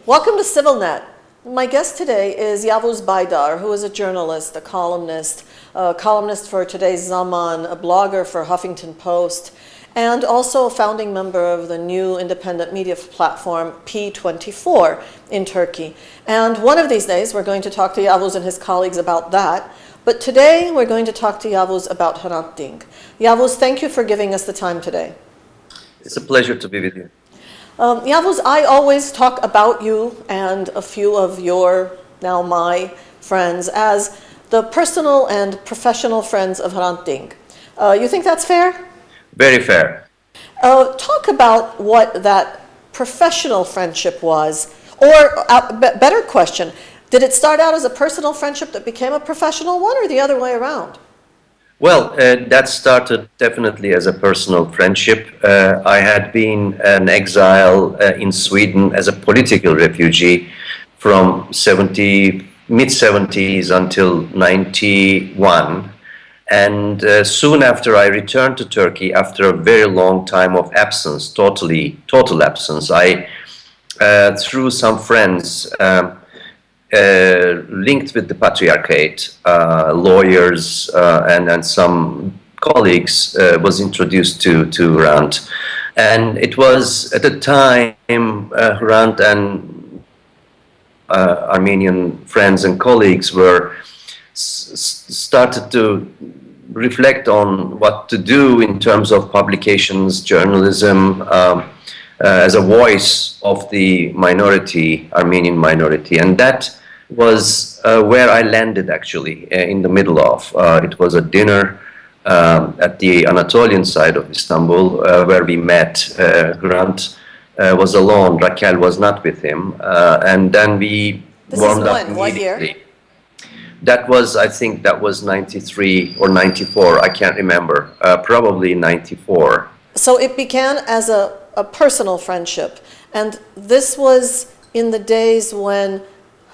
Welcome to CivilNet. My guest today is Yavuz Baydar, who is a journalist, a columnist for today's Zaman, a blogger for Huffington Post, and also a founding member of the new independent media platform P24 in Turkey. And one of these days, we're going to talk to Yavuz and his colleagues about that. But today, we're going to talk to Yavuz about Hrant Dink. Yavuz, thank you for giving us the time today. It's a pleasure to be with you. Yavuz, I always talk about you and a few of your, now my, friends as the personal and professional friends of Hrant Dink. You think that's fair? Very fair. Talk about what that professional friendship was, or better question, did it start out as a personal friendship that became a professional one, or the other way around? Well, that started definitely as a personal friendship. I had been an exile in Sweden as a political refugee from mid-70s until 91. And soon after I returned to Turkey, after a very long time of absence, total absence, I, through some friends, linked with the patriarchate, lawyers and some colleagues, was introduced to Hrant. And it was at the time Hrant and Armenian friends and colleagues were started to reflect on what to do in terms of publications, journalism, as a voice of the minority, Armenian minority. And that was where I landed, actually, in the middle of. It was a dinner at the Anatolian side of Istanbul where we met. Hrant was alone, Raquel was not with him. And then we warmed up immediately. What year? That was, I think that was 93 or 94, I can't remember, probably 94. So it began as a personal friendship, and this was in the days when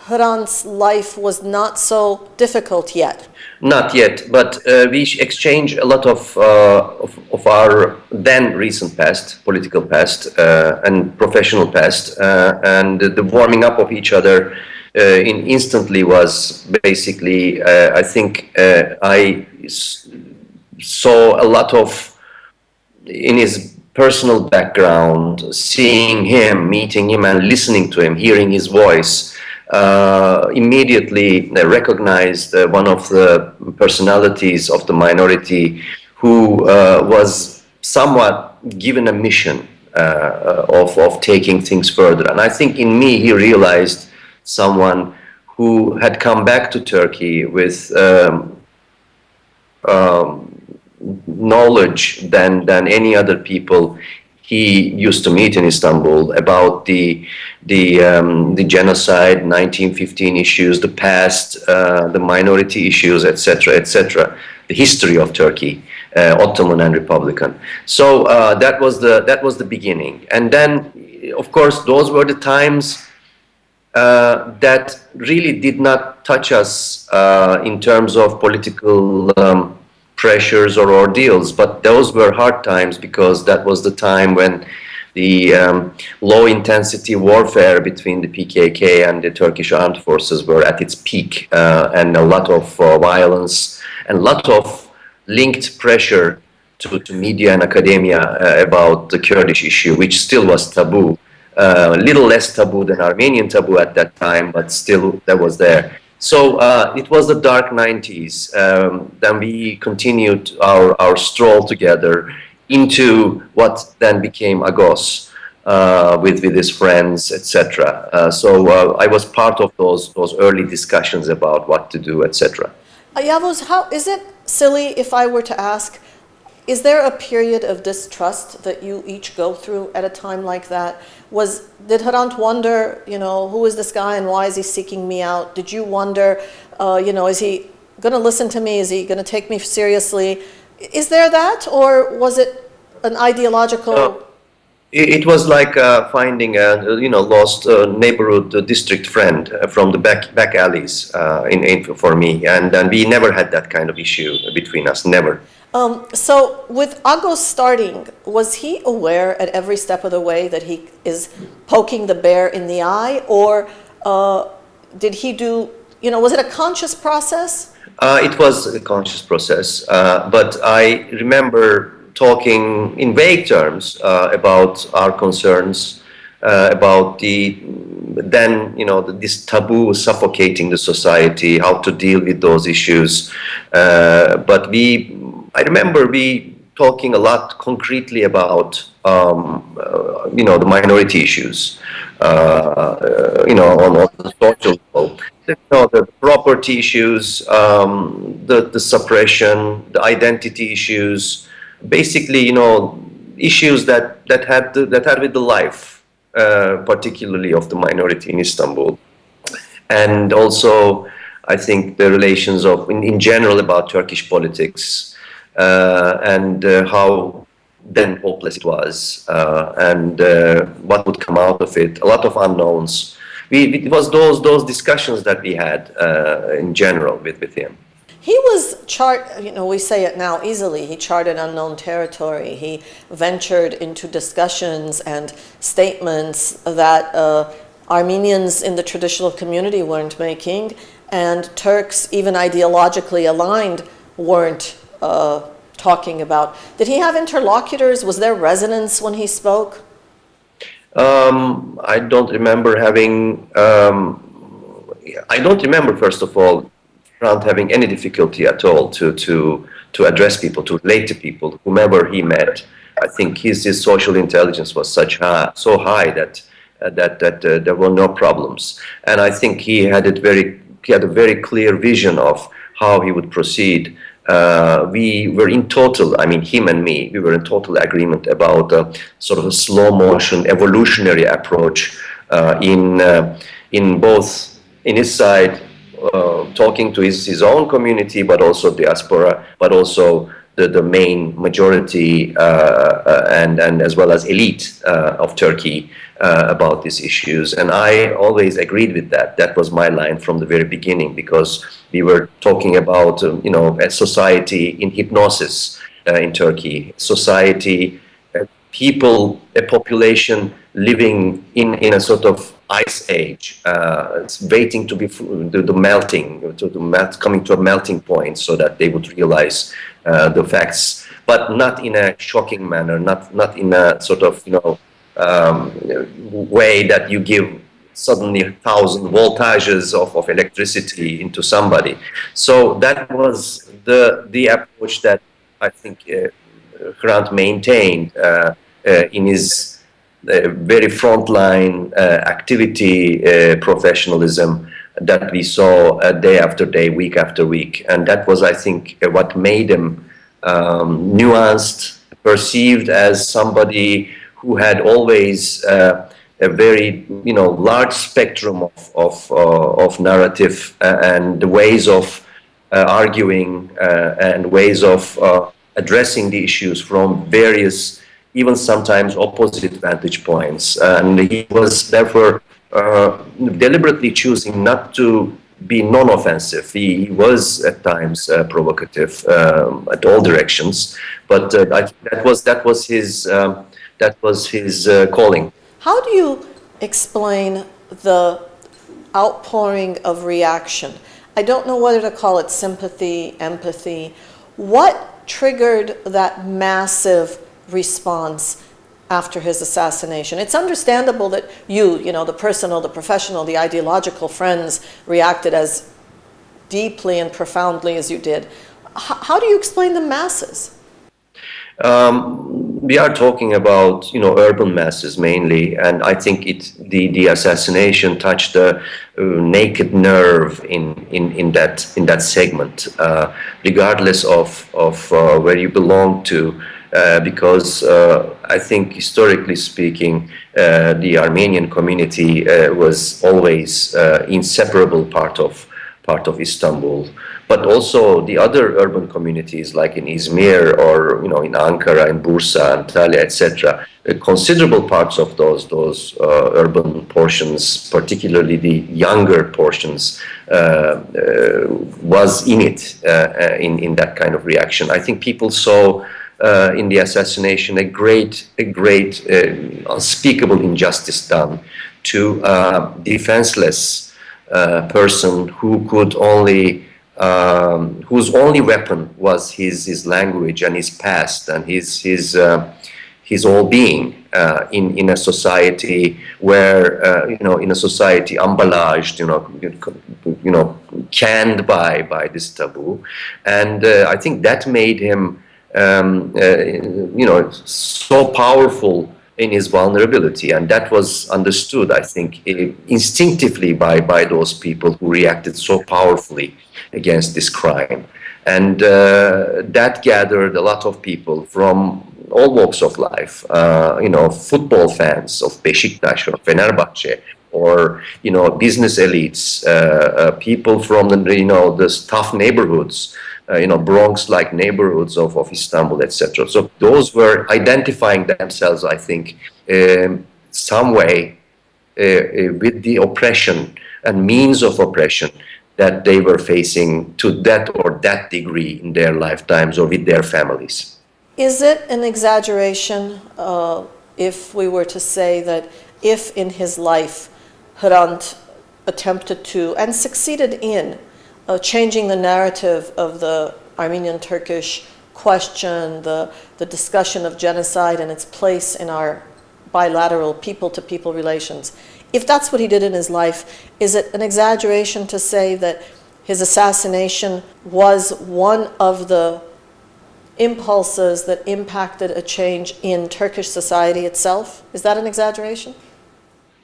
Hrant's life was not so difficult yet. Not yet, but we exchanged a lot of our then recent past, political past, and professional past, and the warming up of each other instantly was basically, I think I saw a lot of, in his personal background, seeing him, meeting him and listening to him, hearing his voice, immediately recognized one of the personalities of the minority who was somewhat given a mission of taking things further. And I think in me he realized someone who had come back to Turkey with knowledge than any other people he used to meet in Istanbul about the genocide, 1915 issues, the past, the minority issues, etc., etc., the history of Turkey, Ottoman and Republican. So that was the beginning, and then, of course, those were the times that really did not touch us in terms of political pressures or ordeals, but those were hard times because that was the time when the low-intensity warfare between the PKK and the Turkish armed forces were at its peak, and a lot of violence and a lot of linked pressure to media and academia about the Kurdish issue, which still was taboo. A little less taboo than Armenian taboo at that time, but still that was there. So it was the dark 90s. Then we continued our stroll together into what then became Agos with his friends, etc. So I was part of those early discussions about what to do, etc. Yavuz, how is it silly if I were to ask, is there a period of distrust that you each go through at a time like that? Did Hrant wonder, who is this guy and why is he seeking me out? Did you wonder, is he going to listen to me? Is he going to take me seriously? Is there that, or was it an ideological? It was like finding a lost neighborhood district friend from the back alleys for me, and we never had that kind of issue between us, never. So with Agos starting, was he aware at every step of the way that he is poking the bear in the eye, or did he do, was it a conscious process? It was a conscious process, but I remember talking in vague terms about our concerns, about this taboo suffocating the society, how to deal with those issues. But I remember we talking a lot concretely about the minority issues, on the social level. The property issues, the suppression, the identity issues, basically, issues that had with the life, particularly of the minority in Istanbul, and also I think the relations in general about Turkish politics, and how then hopeless it was, and what would come out of it. A lot of unknowns. It was those discussions that we had in general with him. He was we say it now easily, he charted unknown territory. He ventured into discussions and statements that Armenians in the traditional community weren't making, and Turks, even ideologically aligned, weren't talking about. Did he have interlocutors? Was there resonance when he spoke? I don't remember first of all, Hrant having any difficulty at all to address people, to relate to people, whomever he met. I think his social intelligence was so high that there were no problems, and I think he had a very clear vision of how he would proceed. We were in total, him and me, we were in total agreement about sort of a slow motion evolutionary approach in his side, talking to his own community, but also diaspora, but also the main majority and as well as elite of Turkey about these issues. And I always agreed with that. That was my line from the very beginning, because we were talking about a society in hypnosis in Turkey, society, people, a population living in a sort of ice age, it's waiting to be coming to a melting point so that they would realize the facts, but not in a shocking manner, not in a sort of way that you give suddenly 1,000 voltages of electricity into somebody. So that was the approach that I think Hrant maintained in his very frontline activity, professionalism that we saw day after day, week after week. And that was, I think, what made him nuanced, perceived as somebody who had always a very large spectrum of narrative and ways of arguing and ways of addressing the issues from various, even sometimes opposite vantage points. And he was therefore deliberately choosing not to be non-offensive. He was at times provocative at all directions, but that was his calling. How do you explain the outpouring of reaction? I don't know whether to call it sympathy, empathy. What triggered that massive response after his assassination? It's understandable that the personal, the professional, the ideological friends reacted as deeply and profoundly as you did. How do you explain the masses? We are talking about urban masses mainly, and I think the assassination touched the naked nerve in that segment, regardless of where you belong to, because I think historically speaking, the Armenian community was always inseparable part of Istanbul. but also the other urban communities like in Izmir or in Ankara, in Bursa, Antalya, etc. Considerable parts of those urban portions, particularly the younger portions, was in it in that kind of reaction. I think people saw in the assassination a great unspeakable injustice done to a defenseless person who could only whose only weapon was his language and his past and his whole being in a society where in a society embellaged, canned by this taboo, and I think that made him so powerful in his vulnerability, and that was understood, I think, instinctively by those people who reacted so powerfully against this crime. And that gathered a lot of people from all walks of life, football fans of Beşiktaş or Fenerbahçe, or business elites, people from the tough neighborhoods, Bronx-like neighborhoods of Istanbul, etc. So those were identifying themselves, I think, some way with the oppression and means of oppression that they were facing to that or that degree in their lifetimes or with their families. Is it an exaggeration if we were to say that if in his life Hrant attempted to and succeeded in changing the narrative of the Armenian-Turkish question, the discussion of genocide and its place in our bilateral people-to-people relations, if that's what he did in his life, is it an exaggeration to say that his assassination was one of the impulses that impacted a change in Turkish society itself? Is that an exaggeration?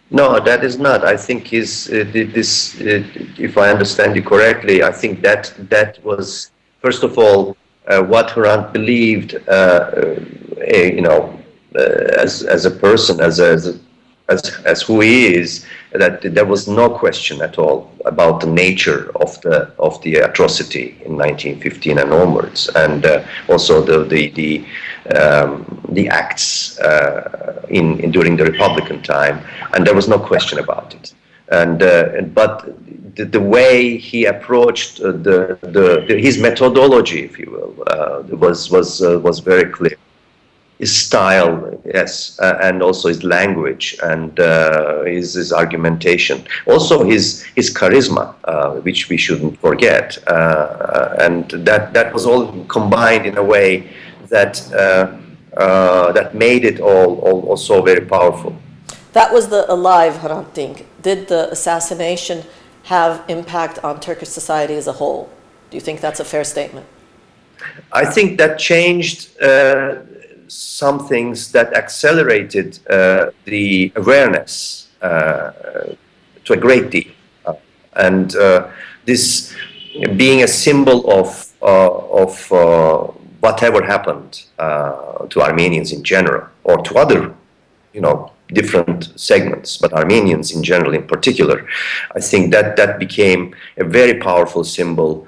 No, that is not. I think if I understand you correctly, I think that was, first of all, what Hrant believed, as a person, as who he is, that there was no question at all about the nature of the atrocity in 1915 and onwards, and also the acts during the Republican time, and there was no question about it. But the way he approached his methodology, if you will, was very clear. His style, yes, and also his language and his argumentation, also his charisma, which we shouldn't forget, and that was all combined in a way that made it all so very powerful. That was the alive Hrant Dink. Did the assassination have impact on Turkish society as a whole? Do you think that's a fair statement? I think that changed some things, that accelerated the awareness to a great deal, and this being a symbol of whatever happened to Armenians in general, or to other, different segments, but Armenians in general, in particular, I think that became a very powerful symbol.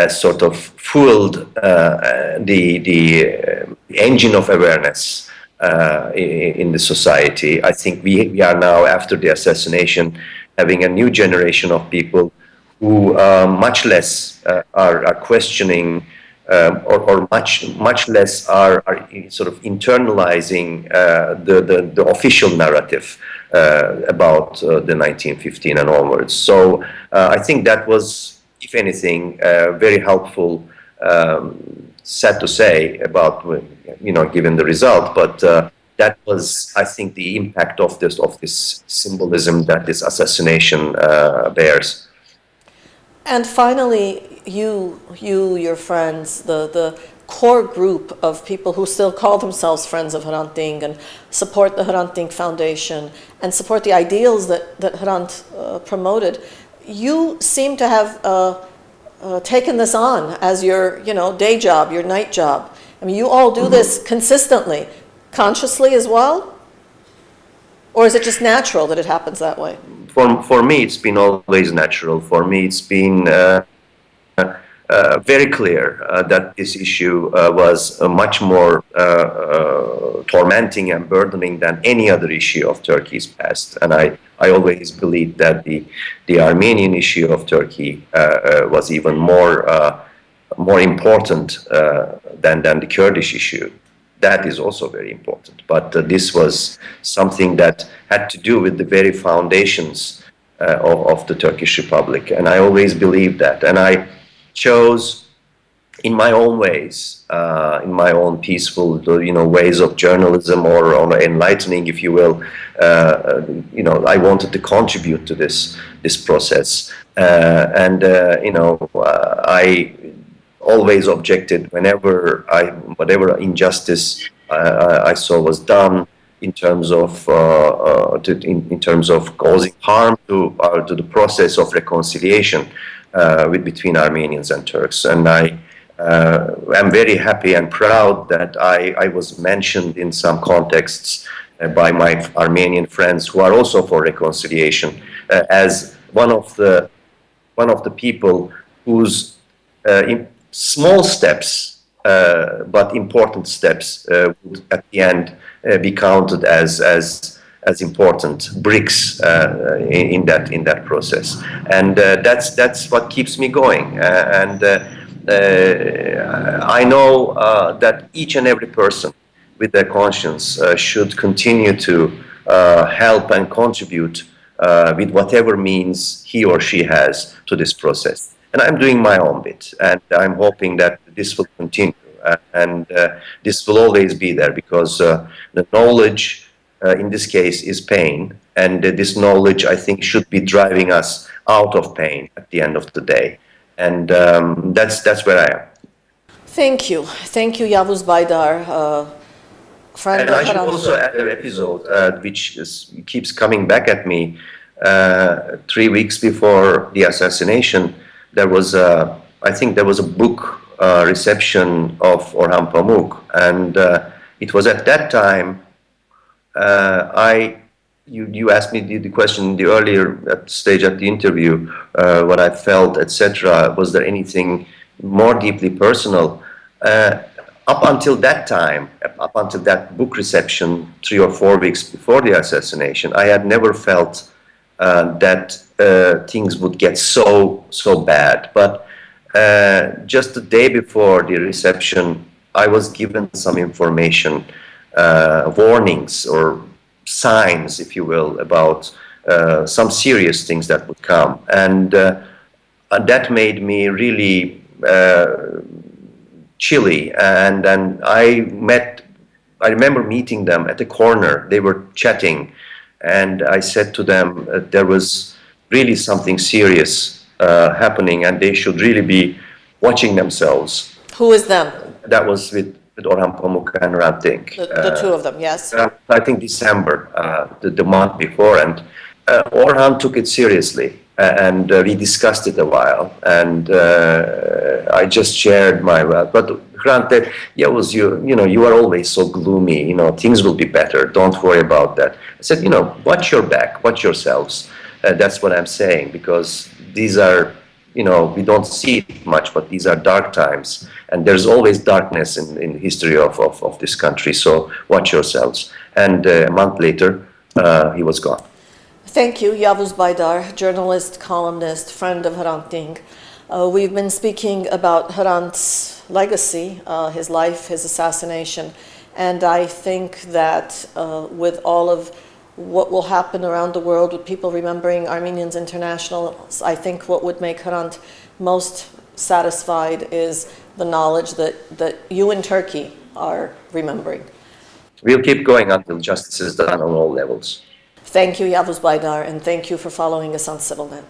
Sort of fueled the engine of awareness in the society. I think we are now, after the assassination, having a new generation of people who much less are questioning or much less are sort of internalizing the official narrative about the 1915 and onwards. So I think that was, if anything, very helpful, sad to say about, given the result, but that was, I think, the impact of this symbolism that this assassination bears. And finally, your friends, the core group of people who still call themselves friends of Hrant Dink and support the Hrant Dink Foundation and support the ideals that Hrant promoted, you seem to have taken this on as your, day job, your night job. I mean, you all do this consistently, consciously as well? Or is it just natural that it happens that way? For me, it's been always natural. For me, it's been very clear that this issue was much more tormenting and burdening than any other issue of Turkey's past. And I always believed that the Armenian issue of Turkey was even more important than the Kurdish issue. That is also very important. But this was something that had to do with the very foundations of the Turkish Republic. And I always believed that. And I chose in my own ways, in my own peaceful, ways of journalism or enlightening, if you will. I wanted to contribute to this process, I always objected whenever whatever injustice I saw was done in terms of causing harm to the process of reconciliation between Armenians and Turks. And I am very happy and proud that I was mentioned in some contexts by my Armenian friends who are also for reconciliation as one of the people whose small steps but important steps would at the end be counted as important bricks in that process, and that's what keeps me going. I know that each and every person with their conscience should continue to help and contribute with whatever means he or she has to this process. And I'm doing my own bit, and I'm hoping that this will continue, and this will always be there, because the knowledge in this case is pain, and this knowledge, I think, should be driving us out of pain at the end of the day. And that's where I am. Thank you, Yavuz Baydar. And I should also add an episode which keeps coming back at me. 3 weeks before the assassination, there was a book reception of Orhan Pamuk, and it was at that time. You asked me the question in the earlier stage of the interview, what I felt, etc. Was there anything more deeply personal? Up until that time, up until that book reception, 3 or 4 weeks before the assassination, I had never felt that things would get so bad. But just the day before the reception, I was given some information, warnings or signs, if you will, about some serious things that would come, and that made me really chilly. And then I remember meeting them at the corner. They were chatting, and I said to them there was really something serious happening, and they should really be watching themselves. Who is them? That was with Orhan Pamuk and Hrant Dink. The two of them, yes. I think December, the month before, and Orhan took it seriously, and we discussed it a while, and I just shared my but Hrant said, Yavuz, you are always so gloomy, things will be better, don't worry about that. I said, watch your back, watch yourselves. That's what I'm saying, because these are, we don't see it much, but these are dark times, and there's always darkness in the history of this country, so watch yourselves. And a month later, he was gone. Thank you, Yavuz Baydar, journalist, columnist, friend of Hrant Dink. We've been speaking about Hrant's legacy, his life, his assassination, and I think that with all of what will happen around the world with people remembering Armenians International, I think what would make Hrant most satisfied is the knowledge that you in Turkey are remembering. We'll keep going until justice is done on all levels. Thank you, Yavuz Baydar, and thank you for following us on CivilNet.